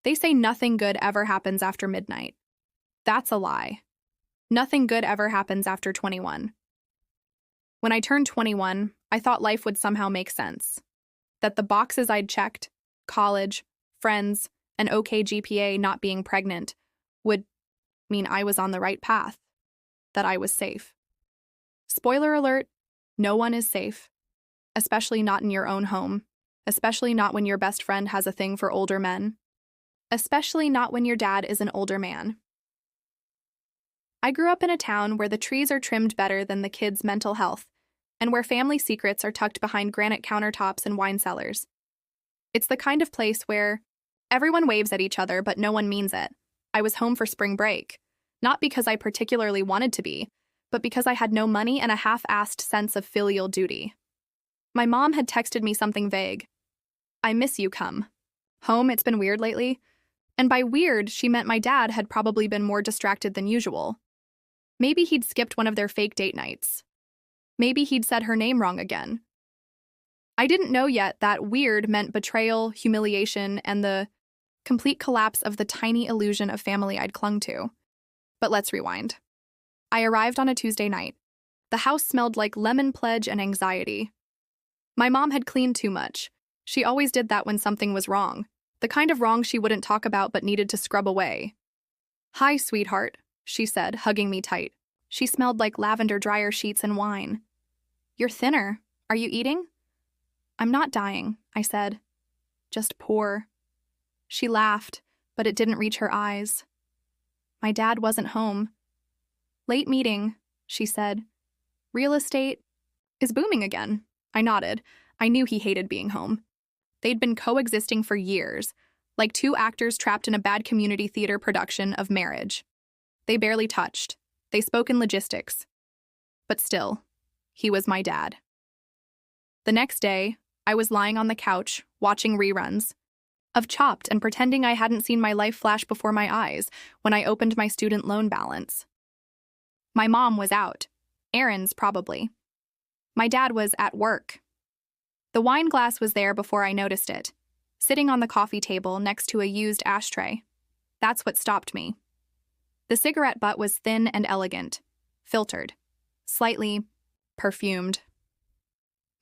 They say nothing good ever happens after midnight. That's a lie. Nothing good ever happens after 21. When I turned 21, I thought life would somehow make sense. That the boxes I'd checked, college, friends, an okay GPA, not being pregnant, would mean I was on the right path, that I was safe. Spoiler alert, no one is safe, especially not in your own home, especially not when your best friend has a thing for older men, especially not when your dad is an older man. I grew up in a town where the trees are trimmed better than the kids' mental health, and where family secrets are tucked behind granite countertops and wine cellars. It's the kind of place where everyone waves at each other, but no one means it. I was home for spring break, not because I particularly wanted to be, but because I had no money and a half-assed sense of filial duty. My mom had texted me something vague. I miss you, come. Home, it's been weird lately. And by weird, she meant my dad had probably been more distracted than usual. Maybe he'd skipped one of their fake date nights. Maybe he'd said her name wrong again. I didn't know yet that weird meant betrayal, humiliation, and the complete collapse of the tiny illusion of family I'd clung to. But let's rewind. I arrived on a Tuesday night. The house smelled like lemon pledge and anxiety. My mom had cleaned too much. She always did that when something was wrong, the kind of wrong she wouldn't talk about but needed to scrub away. "Hi, sweetheart," she said, hugging me tight. She smelled like lavender dryer sheets and wine. "You're thinner. Are you eating?" "I'm not dying," I said. "Just poor." She laughed, but it didn't reach her eyes. My dad wasn't home. "Late meeting," she said. "Real estate is booming again." I nodded. I knew he hated being home. They'd been coexisting for years, like two actors trapped in a bad community theater production of Marriage. They barely touched. They spoke in logistics. But still, he was my dad. The next day, I was lying on the couch, watching reruns of Chopped and pretending I hadn't seen my life flash before my eyes when I opened my student loan balance. My mom was out. Errands, probably. My dad was at work. The wine glass was there before I noticed it, sitting on the coffee table next to a used ashtray. That's what stopped me. The cigarette butt was thin and elegant, filtered, slightly perfumed.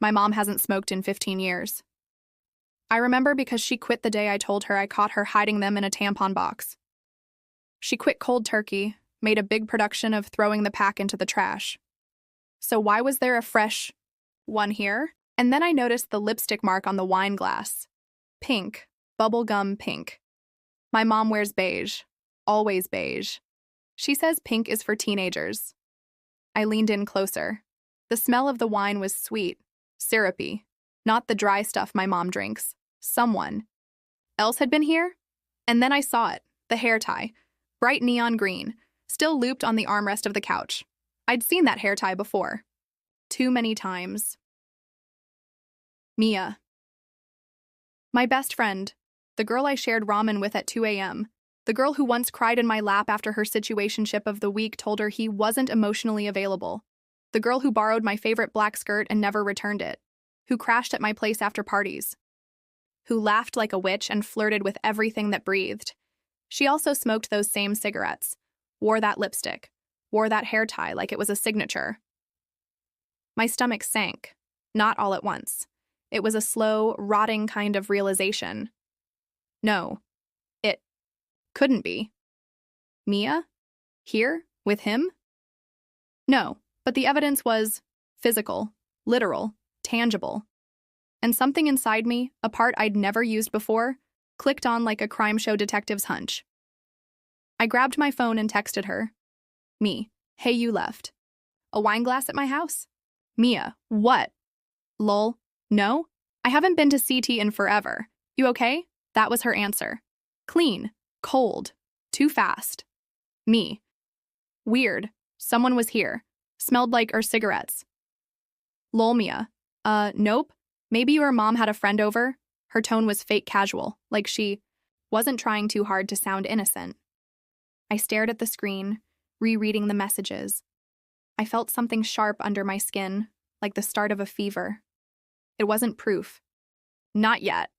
My mom hasn't smoked in 15 years. I remember because she quit the day I told her I caught her hiding them in a tampon box. She quit cold turkey, made a big production of throwing the pack into the trash. So why was there a fresh one here? And then I noticed the lipstick mark on the wine glass. Pink, bubblegum pink. My mom wears beige, always beige. She says pink is for teenagers. I leaned in closer. The smell of the wine was sweet, syrupy, not the dry stuff my mom drinks. Someone else had been here? And then I saw it, the hair tie, bright neon green, still looped on the armrest of the couch. I'd seen that hair tie before. Too many times. Mia. My best friend, the girl I shared ramen with at 2 a.m., the girl who once cried in my lap after her situationship of the week told her he wasn't emotionally available, the girl who borrowed my favorite black skirt and never returned it, who crashed at my place after parties, who laughed like a witch and flirted with everything that breathed. She also smoked those same cigarettes, wore that lipstick, wore that hair tie like it was a signature. My stomach sank, not all at once. It was a slow, rotting kind of realization. No, it couldn't be. Mia? Here? With him? No, but the evidence was physical, literal, tangible. And something inside me, a part I'd never used before, clicked on like a crime show detective's hunch. I grabbed my phone and texted her. Me, hey, you left a wine glass at my house? Mia, what? Lol. No, I haven't been to CT in forever. You okay? That was her answer. Clean, cold, too fast. Me. Weird. Someone was here. Smelled like our cigarettes. Lol, Mia. Nope. Maybe your mom had a friend over. Her tone was fake casual, like she wasn't trying too hard to sound innocent. I stared at the screen, rereading the messages. I felt something sharp under my skin, like the start of a fever. It wasn't proof. Not yet.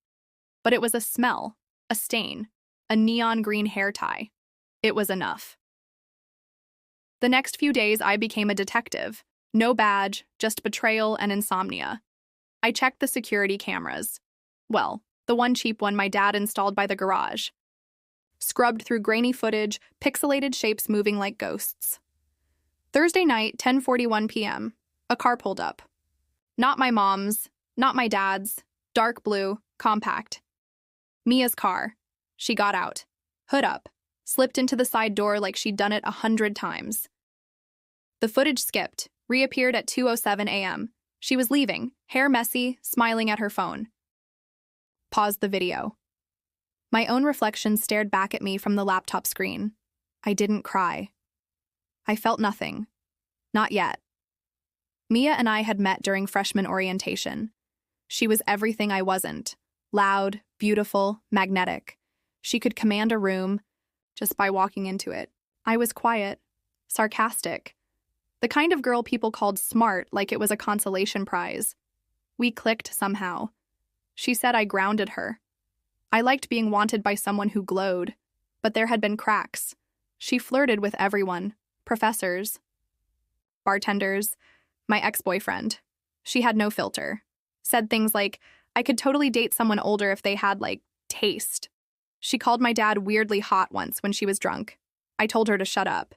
But it was a smell, a stain, a neon green hair tie. It was enough. The next few days, I became a detective. No badge, just betrayal and insomnia. I checked the security cameras. Well, the one cheap one my dad installed by the garage. Scrubbed through grainy footage, pixelated shapes moving like ghosts. Thursday night, 10:41 p.m. A car pulled up. Not my mom's, not my dad's. Dark blue, compact. Mia's car. She got out. Hood up. Slipped into the side door like she'd done it 100 times. The footage skipped, reappeared at 2:07 a.m. She was leaving, hair messy, smiling at her phone. Paused the video. My own reflection stared back at me from the laptop screen. I didn't cry. I felt nothing. Not yet. Mia and I had met during freshman orientation. She was everything I wasn't. Loud, beautiful, magnetic. She could command a room just by walking into it. I was quiet, sarcastic. The kind of girl people called smart like it was a consolation prize. We clicked somehow. She said I grounded her. I liked being wanted by someone who glowed, but there had been cracks. She flirted with everyone, professors, bartenders, my ex-boyfriend. She had no filter. Said things like, I could totally date someone older if they had, taste. She called my dad weirdly hot once when she was drunk. I told her to shut up.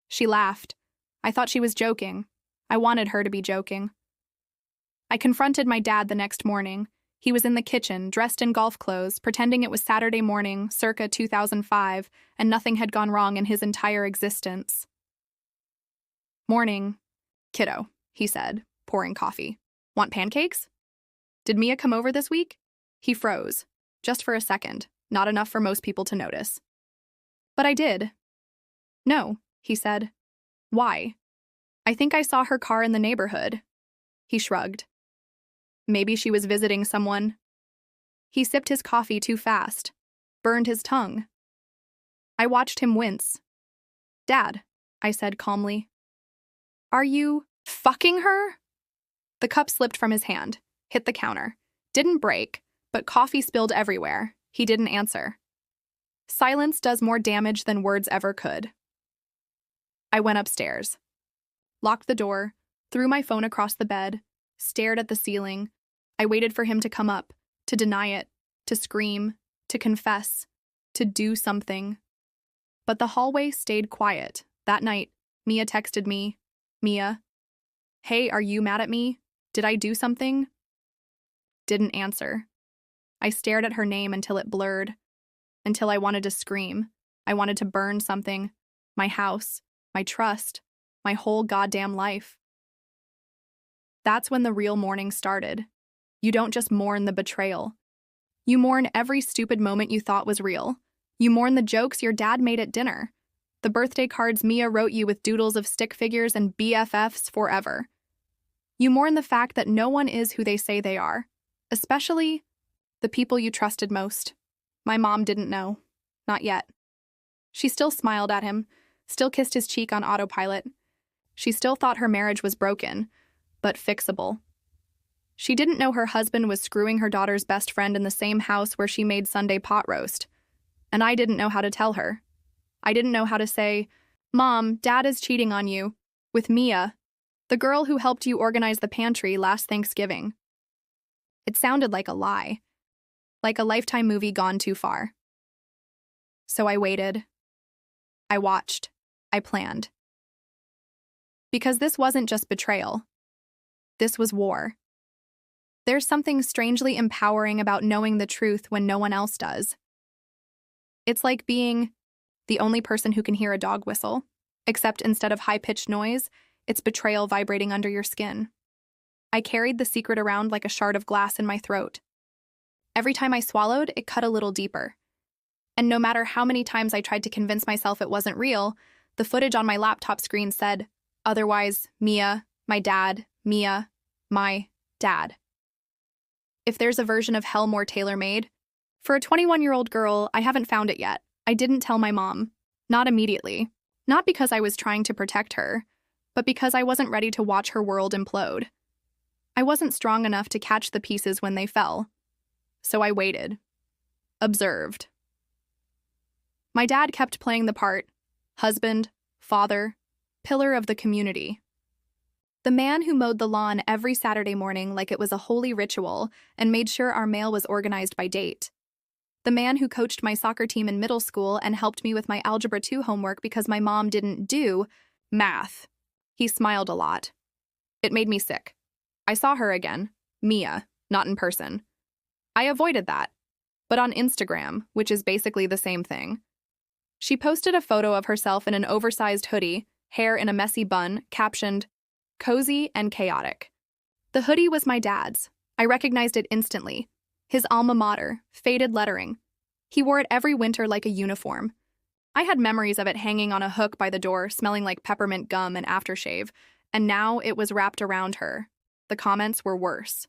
She laughed. I thought she was joking. I wanted her to be joking. I confronted my dad the next morning. He was in the kitchen, dressed in golf clothes, pretending it was Saturday morning, circa 2005, and nothing had gone wrong in his entire existence. Morning. Kiddo, he said, pouring coffee. Want pancakes? Did Mia come over this week? He froze. Just for a second. Not enough for most people to notice. But I did. No, he said. Why? I think I saw her car in the neighborhood. He shrugged. Maybe she was visiting someone. He sipped his coffee too fast, burned his tongue. I watched him wince. Dad, I said calmly. Are you fucking her? The cup slipped from his hand, hit the counter. Didn't break, but coffee spilled everywhere. He didn't answer. Silence does more damage than words ever could. I went upstairs, locked the door, threw my phone across the bed, stared at the ceiling. I waited for him to come up, to deny it, to scream, to confess, to do something. But the hallway stayed quiet. That night, Mia texted me, Mia, hey, are you mad at me? Did I do something? Didn't answer. I stared at her name until it blurred, until I wanted to scream. I wanted to burn something, my house, my trust, my whole goddamn life. That's when the real mourning started. You don't just mourn the betrayal. You mourn every stupid moment you thought was real. You mourn the jokes your dad made at dinner, the birthday cards Mia wrote you with doodles of stick figures and BFFs forever. You mourn the fact that no one is who they say they are, especially the people you trusted most. My mom didn't know. Not yet. She still smiled at him, still kissed his cheek on autopilot. She still thought her marriage was broken, but fixable. She didn't know her husband was screwing her daughter's best friend in the same house where she made Sunday pot roast. And I didn't know how to tell her. I didn't know how to say, Mom, Dad is cheating on you, with Mia, the girl who helped you organize the pantry last Thanksgiving. It sounded like a lie, like a Lifetime movie gone too far. So I waited. I watched. I planned. Because this wasn't just betrayal. This was war. There's something strangely empowering about knowing the truth when no one else does. It's like being the only person who can hear a dog whistle, except instead of high-pitched noise, it's betrayal vibrating under your skin. I carried the secret around like a shard of glass in my throat. Every time I swallowed, it cut a little deeper. And no matter how many times I tried to convince myself it wasn't real, the footage on my laptop screen said, otherwise, Mia, my dad, Mia, my dad. If there's a version of hell more tailor-made, for a 21-year-old girl, I haven't found it yet. I didn't tell my mom. Not immediately. Not because I was trying to protect her, but because I wasn't ready to watch her world implode. I wasn't strong enough to catch the pieces when they fell. So I waited. Observed. My dad kept playing the part: husband, father, pillar of the community. The man who mowed the lawn every Saturday morning like it was a holy ritual and made sure our mail was organized by date. The man who coached my soccer team in middle school and helped me with my Algebra 2 homework because my mom didn't do math. He smiled a lot. It made me sick. I saw her again, Mia, not in person. I avoided that, but on Instagram, which is basically the same thing. She posted a photo of herself in an oversized hoodie, hair in a messy bun, captioned, "Cozy and chaotic." The hoodie was my dad's. I recognized it instantly. His alma mater, faded lettering. He wore it every winter like a uniform. I had memories of it hanging on a hook by the door, smelling like peppermint gum and aftershave, and now it was wrapped around her. The comments were worse.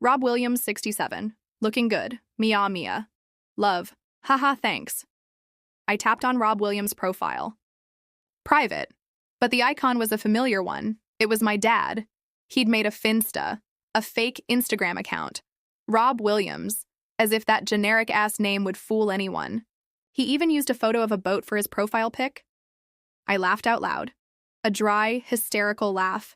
Rob Williams, 67. Looking good. Mia Mia. Love. Haha, thanks. I tapped on Rob Williams' profile. Private. But the icon was a familiar one. It was my dad. He'd made a Finsta, a fake Instagram account. Rob Williams, as if that generic-ass name would fool anyone. He even used a photo of a boat for his profile pic. I laughed out loud. A dry, hysterical laugh.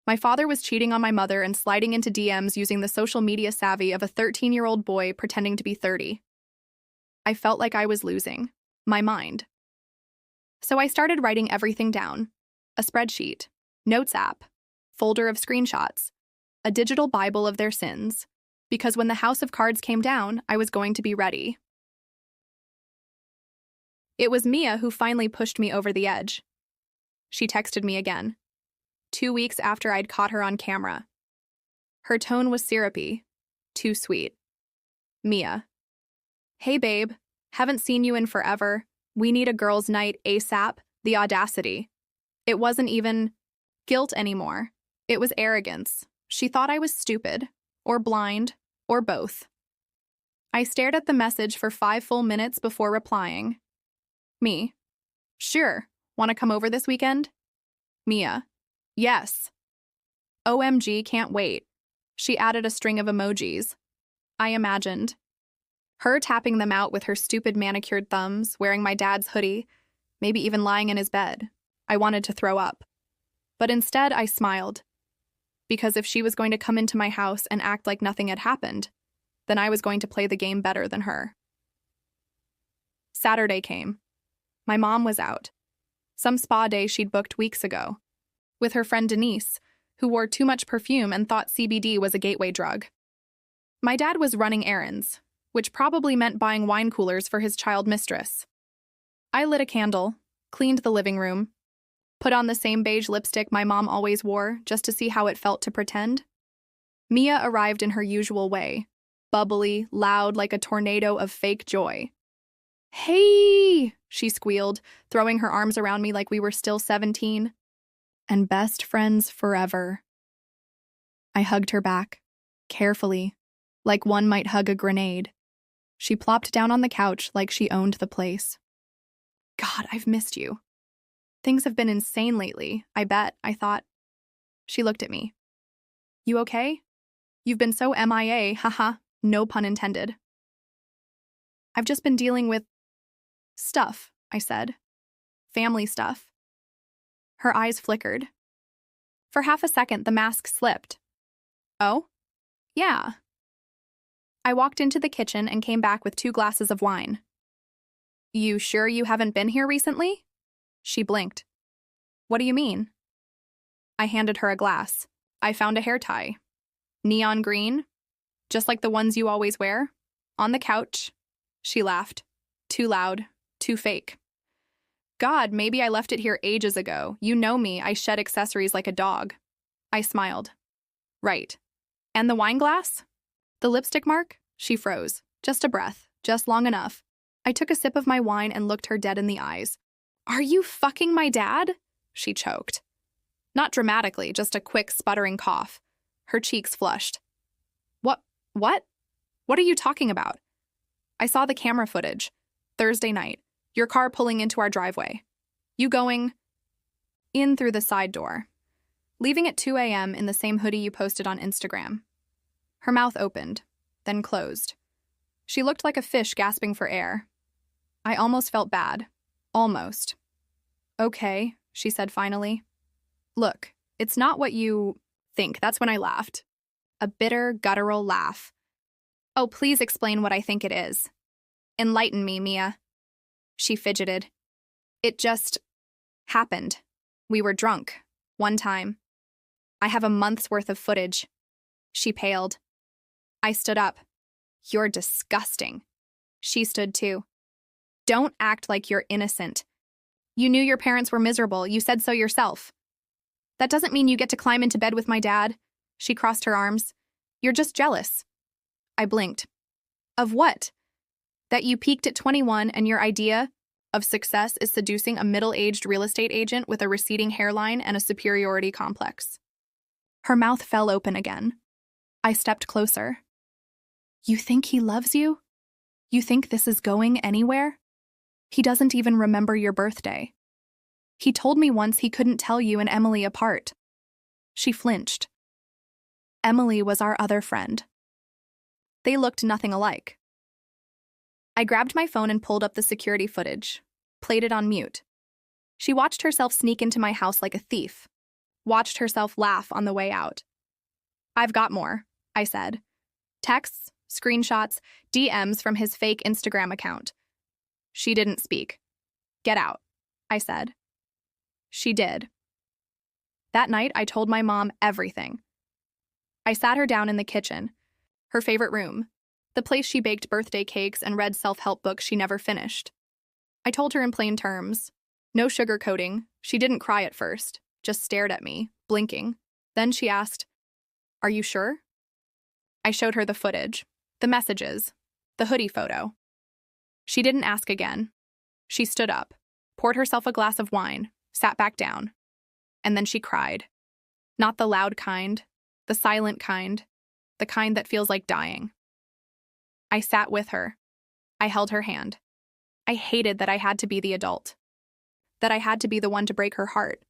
My father was cheating on my mother and sliding into DMs using the social media savvy of a 13-year-old boy pretending to be 30. I felt like I was losing my mind. So I started writing everything down. A spreadsheet, notes app, folder of screenshots, a digital Bible of their sins, because when the house of cards came down, I was going to be ready. It was Mia who finally pushed me over the edge. She texted me again, 2 weeks after I'd caught her on camera. Her tone was syrupy, too sweet. Mia. Hey babe, haven't seen you in forever. We need a girls' night ASAP. The audacity. It wasn't even guilt anymore. It was arrogance. She thought I was stupid, or blind, or both. I stared at the message for 5 full minutes before replying. Me. Sure. Want to come over this weekend? Mia. Yes. OMG, can't wait. She added a string of emojis. I imagined. Her tapping them out with her stupid manicured thumbs, wearing my dad's hoodie, maybe even lying in his bed. I wanted to throw up. But instead, I smiled. Because if she was going to come into my house and act like nothing had happened, then I was going to play the game better than her. Saturday came. My mom was out. Some spa day she'd booked weeks ago. With her friend Denise, who wore too much perfume and thought CBD was a gateway drug. My dad was running errands, which probably meant buying wine coolers for his child mistress. I lit a candle, cleaned the living room, put on the same beige lipstick my mom always wore just to see how it felt to pretend. Mia arrived in her usual way, bubbly, loud like a tornado of fake joy. Hey, she squealed, throwing her arms around me like we were still 17. And best friends forever. I hugged her back, carefully, like one might hug a grenade. She plopped down on the couch like she owned the place. God, I've missed you. Things have been insane lately, I bet, I thought. She looked at me. You okay? You've been so MIA, haha, no pun intended. I've just been dealing with stuff, I said. Family stuff. Her eyes flickered. For half a second, the mask slipped. Oh? Yeah. I walked into the kitchen and came back with 2 glasses of wine. You sure you haven't been here recently? She blinked. What do you mean? I handed her a glass. I found a hair tie. Neon green, just like the ones you always wear. On the couch. She laughed. Too loud, too fake. God, maybe I left it here ages ago. You know me, I shed accessories like a dog. I smiled. Right. And the wine glass? The lipstick mark? She froze. Just a breath. Just long enough. I took a sip of my wine and looked her dead in the eyes. Are you fucking my dad? She choked. Not dramatically, just a quick, sputtering cough. Her cheeks flushed. What? What are you talking about? I saw the camera footage. Thursday night. Your car pulling into our driveway. You going in through the side door. Leaving at 2 a.m. in the same hoodie you posted on Instagram. Her mouth opened, then closed. She looked like a fish gasping for air. I almost felt bad. Almost. Okay, she said finally. Look, it's not what you think. That's when I laughed. A bitter, guttural laugh. Oh, please explain what I think it is. Enlighten me, Mia. She fidgeted. It just happened. We were drunk. One time. I have a month's worth of footage. She paled. I stood up. You're disgusting. She stood too. Don't act like you're innocent. You knew your parents were miserable. You said so yourself. That doesn't mean you get to climb into bed with my dad. She crossed her arms. You're just jealous. I blinked. Of what? That you peaked at 21 and your idea of success is seducing a middle-aged real estate agent with a receding hairline and a superiority complex. Her mouth fell open again. I stepped closer. You think he loves you? You think this is going anywhere? He doesn't even remember your birthday. He told me once he couldn't tell you and Emily apart. She flinched. Emily was our other friend. They looked nothing alike. I grabbed my phone and pulled up the security footage, played it on mute. She watched herself sneak into my house like a thief, watched herself laugh on the way out. I've got more, I said. Texts, screenshots, DMs from his fake Instagram account. She didn't speak. Get out, I said. She did. That night, I told my mom everything. I sat her down in the kitchen, her favorite room, the place she baked birthday cakes and read self-help books she never finished. I told her in plain terms. No sugarcoating. She didn't cry at first, just stared at me, blinking. Then she asked, "Are you sure?" I showed her the footage, the messages, the hoodie photo. She didn't ask again. She stood up, poured herself a glass of wine, sat back down, and then she cried. Not the loud kind, the silent kind, the kind that feels like dying. I sat with her. I held her hand. I hated that I had to be the adult, that I had to be the one to break her heart.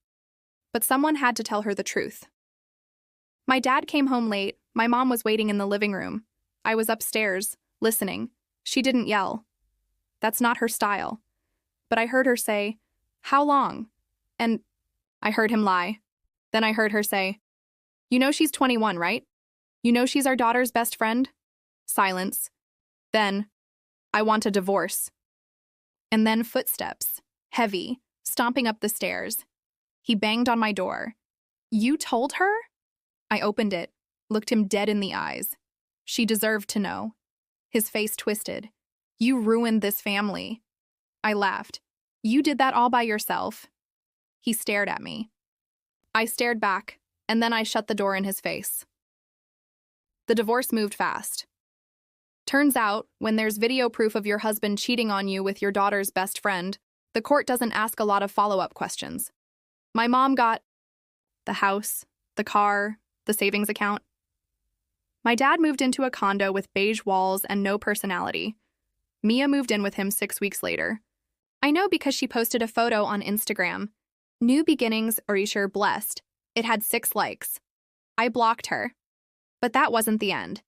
But someone had to tell her the truth. My dad came home late. My mom was waiting in the living room. I was upstairs, listening. She didn't yell. That's not her style. But I heard her say, "How long?" And I heard him lie. Then I heard her say, "You know she's 21, right? You know she's our daughter's best friend?" Silence. Then, "I want a divorce." And then footsteps, heavy, stomping up the stairs. He banged on my door. "You told her?" I opened it, looked him dead in the eyes. She deserved to know. His face twisted. "You ruined this family." I laughed. "You did that all by yourself." He stared at me. I stared back, and then I shut the door in his face. The divorce moved fast. Turns out, when there's video proof of your husband cheating on you with your daughter's best friend, the court doesn't ask a lot of follow-up questions. My mom got the house, the car, the savings account. My dad moved into a condo with beige walls and no personality. Mia moved in with him 6 weeks later. I know because she posted a photo on Instagram. New beginnings, Orisher blessed. It had 6 likes. I blocked her. But that wasn't the end.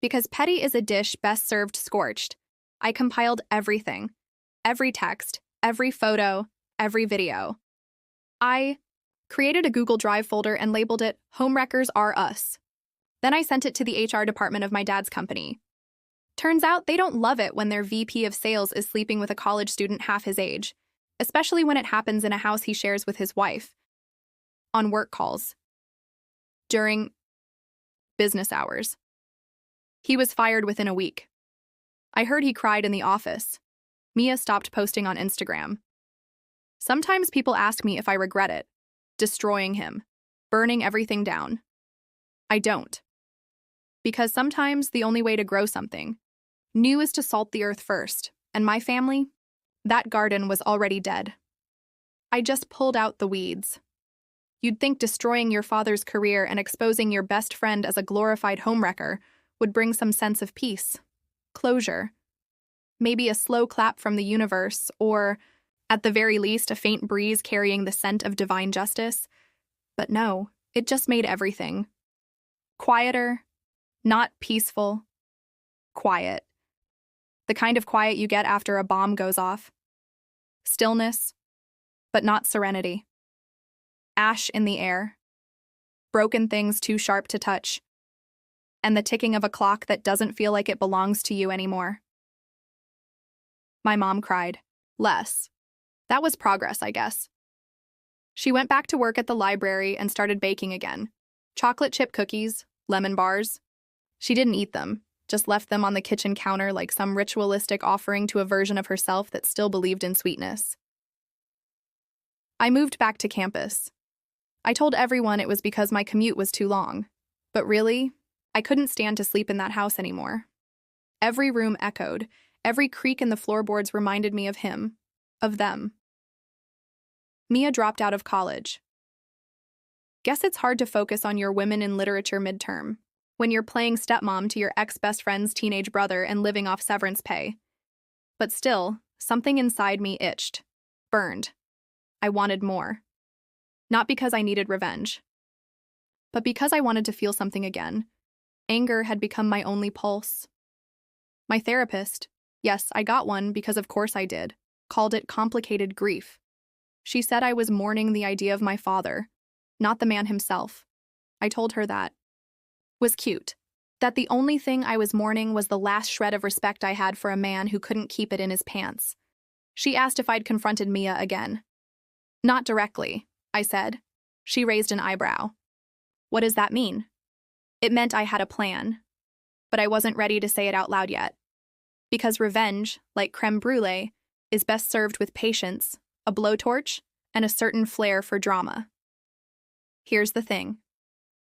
Because petty is a dish best served scorched, I compiled everything. Every text, every photo, every video. I created a Google Drive folder and labeled it "Homewreckers Are Us." Then I sent it to the HR department of my dad's company. Turns out they don't love it when their VP of sales is sleeping with a college student half his age, especially when it happens in a house he shares with his wife. On work calls. During business hours. He was fired within a week. I heard he cried in the office. Mia stopped posting on Instagram. Sometimes people ask me if I regret it, destroying him, burning everything down. I don't. Because sometimes the only way to grow something new is to salt the earth first, and my family, that garden was already dead. I just pulled out the weeds. You'd think destroying your father's career and exposing your best friend as a glorified homewrecker would bring some sense of peace, closure, maybe a slow clap from the universe, or, at the very least, a faint breeze carrying the scent of divine justice. But no, it just made everything quieter, not peaceful, quiet. The kind of quiet you get after a bomb goes off. Stillness, but not serenity. Ash in the air. Broken things too sharp to touch. And the ticking of a clock that doesn't feel like it belongs to you anymore. My mom cried. Less. That was progress, I guess. She went back to work at the library and started baking again. Chocolate chip cookies, lemon bars. She didn't eat them, just left them on the kitchen counter like some ritualistic offering to a version of herself that still believed in sweetness. I moved back to campus. I told everyone it was because my commute was too long. But really, I couldn't stand to sleep in that house anymore. Every room echoed. Every creak in the floorboards reminded me of him, of them. Mia dropped out of college. Guess it's hard to focus on your women in literature midterm when you're playing stepmom to your ex-best friend's teenage brother and living off severance pay. But still, something inside me itched, burned. I wanted more. Not because I needed revenge, but because I wanted to feel something again. Anger had become my only pulse. My therapist, yes, I got one because of course I did, called it complicated grief. She said I was mourning the idea of my father, not the man himself. I told her that was cute. That the only thing I was mourning was the last shred of respect I had for a man who couldn't keep it in his pants. She asked if I'd confronted Mia again. Not directly, I said. She raised an eyebrow. What does that mean? It meant I had a plan, but I wasn't ready to say it out loud yet. Because revenge, like creme brulee, is best served with patience, a blowtorch, and a certain flair for drama. Here's the thing.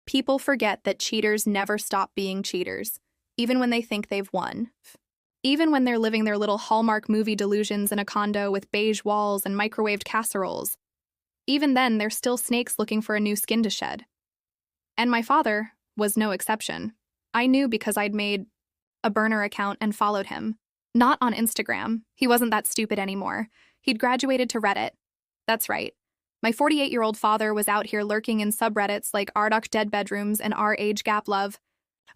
People forget that cheaters never stop being cheaters, even when they think they've won. Even when they're living their little Hallmark movie delusions in a condo with beige walls and microwaved casseroles. Even then, they're still snakes looking for a new skin to shed. And my father was no exception. I knew because I'd made a burner account and followed him. Not on Instagram. He wasn't that stupid anymore. He'd graduated to Reddit. That's right. My 48-year-old father was out here lurking in subreddits like Ardok Dead Bedrooms and Our Age Gap Love,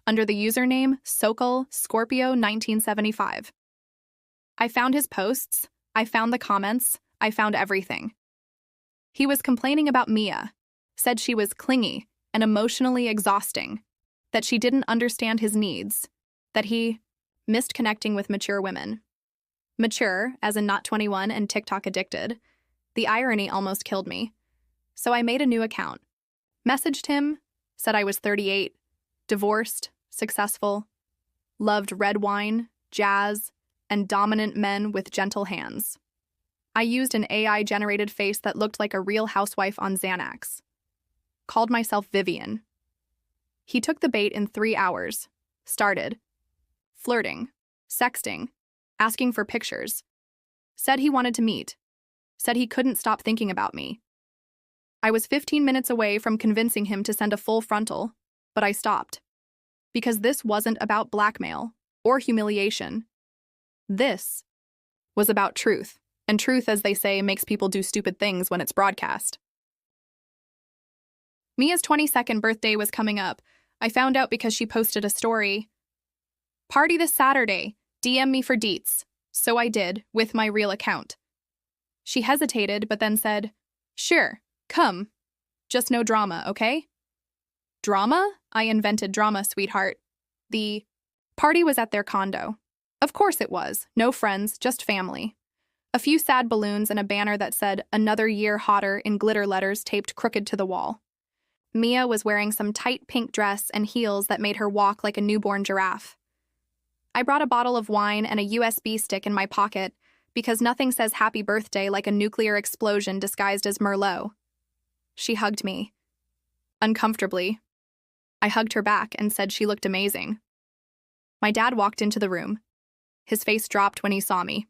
under the username Sokol Scorpio 1975. I found his posts, I found the comments, I found everything. He was complaining about Mia, said she was clingy and emotionally exhausting, that she didn't understand his needs, that he missed connecting with mature women. Mature, as in not 21 and TikTok addicted. The irony almost killed me. So I made a new account, messaged him, said I was 38, divorced, successful, loved red wine, jazz, and dominant men with gentle hands. I used an AI-generated face that looked like a real housewife on Xanax. Called myself Vivian. He took the bait in 3 hours. Started flirting, sexting, asking for pictures. Said he wanted to meet. Said he couldn't stop thinking about me. I was 15 minutes away from convincing him to send a full frontal, but I stopped. Because this wasn't about blackmail or humiliation. This was about truth, and truth, as they say, makes people do stupid things when it's broadcast. Mia's 22nd birthday was coming up. I found out because she posted a story. Party this Saturday. DM me for deets. So I did, with my real account. She hesitated, but then said, Sure, come. Just no drama, okay? Drama? I invented drama, sweetheart. The party was at their condo. Of course it was. No friends, just family. A few sad balloons and a banner that said, Another year hotter in glitter letters taped crooked to the wall. Mia was wearing some tight pink dress and heels that made her walk like a newborn giraffe. I brought a bottle of wine and a USB stick in my pocket because nothing says happy birthday like a nuclear explosion disguised as Merlot. She hugged me. Uncomfortably. I hugged her back and said she looked amazing. My dad walked into the room. His face dropped when he saw me.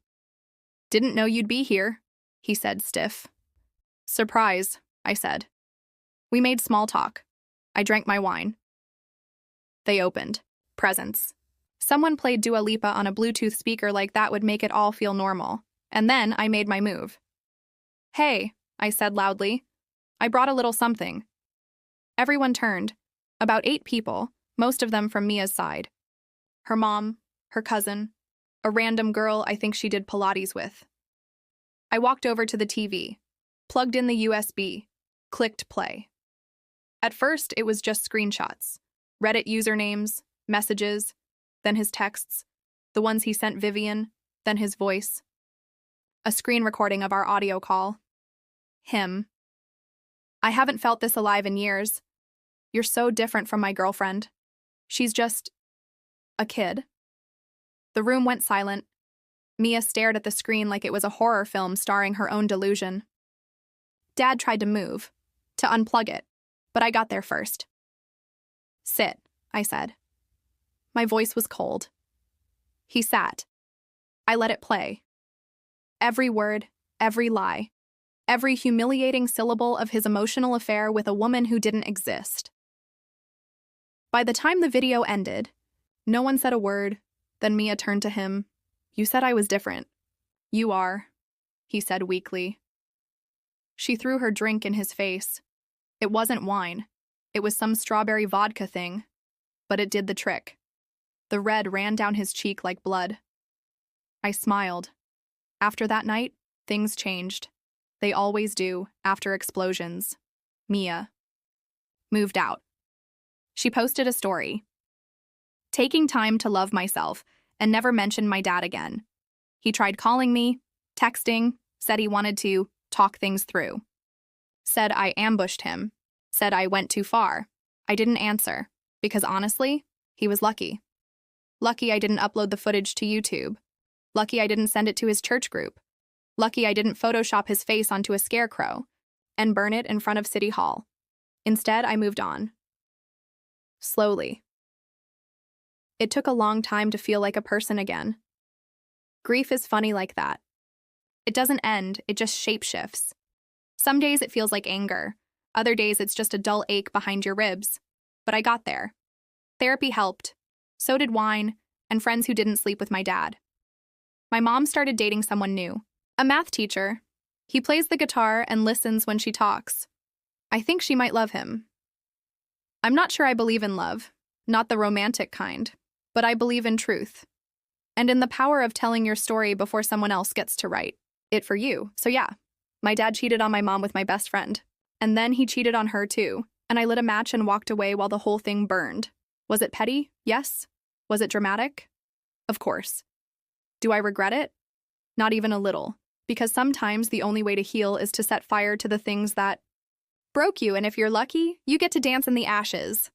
Didn't know you'd be here, he said, stiff. Surprise, I said. We made small talk. I drank my wine. They opened. Presents. Someone played Dua Lipa on a Bluetooth speaker like that would make it all feel normal. And then I made my move. Hey, I said loudly. I brought a little something. Everyone turned. About 8 people, most of them from Mia's side. Her mom, her cousin, A random girl I think she did Pilates with. I walked over to the TV, plugged in the USB, clicked play. At first, it was just screenshots, Reddit usernames, messages, then his texts, the ones he sent Vivian, then his voice. A screen recording of our audio call. Him. I haven't felt this alive in years. You're so different from my girlfriend. She's just a kid. The room went silent. Mia stared at the screen like it was a horror film starring her own delusion. Dad tried to move, to unplug it, but I got there first. Sit, I said. My voice was cold. He sat. I let it play. Every word, every lie, every humiliating syllable of his emotional affair with a woman who didn't exist. By the time the video ended, no one said a word. Then Mia turned to him. You said I was different. You are, he said weakly. She threw her drink in his face. It wasn't wine. It was some strawberry vodka thing. But it did the trick. The red ran down his cheek like blood. I smiled. After that night, things changed. They always do, after explosions. Mia moved out. She posted a story. Taking time to love myself and never mentioned my dad again. He tried calling me, texting, said he wanted to talk things through. Said I ambushed him. Said I went too far. I didn't answer, because honestly, he was lucky. Lucky I didn't upload the footage to YouTube. Lucky I didn't send it to his church group. Lucky I didn't Photoshop his face onto a scarecrow and burn it in front of City Hall. Instead, I moved on. Slowly. It took a long time to feel like a person again. Grief is funny like that. It doesn't end, it just shapeshifts. Some days it feels like anger. Other days it's just a dull ache behind your ribs. But I got there. Therapy helped. So did wine, and friends who didn't sleep with my dad. My mom started dating someone new, a math teacher. He plays the guitar and listens when she talks. I think she might love him. I'm not sure I believe in love, not the romantic kind, but I believe in truth. And in the power of telling your story before someone else gets to write it for you. So yeah, my dad cheated on my mom with my best friend. And then he cheated on her too, and I lit a match and walked away while the whole thing burned. Was it petty? Yes. Was it dramatic? Of course. Do I regret it? Not even a little, because sometimes the only way to heal is to set fire to the things that broke you, and if you're lucky, you get to dance in the ashes.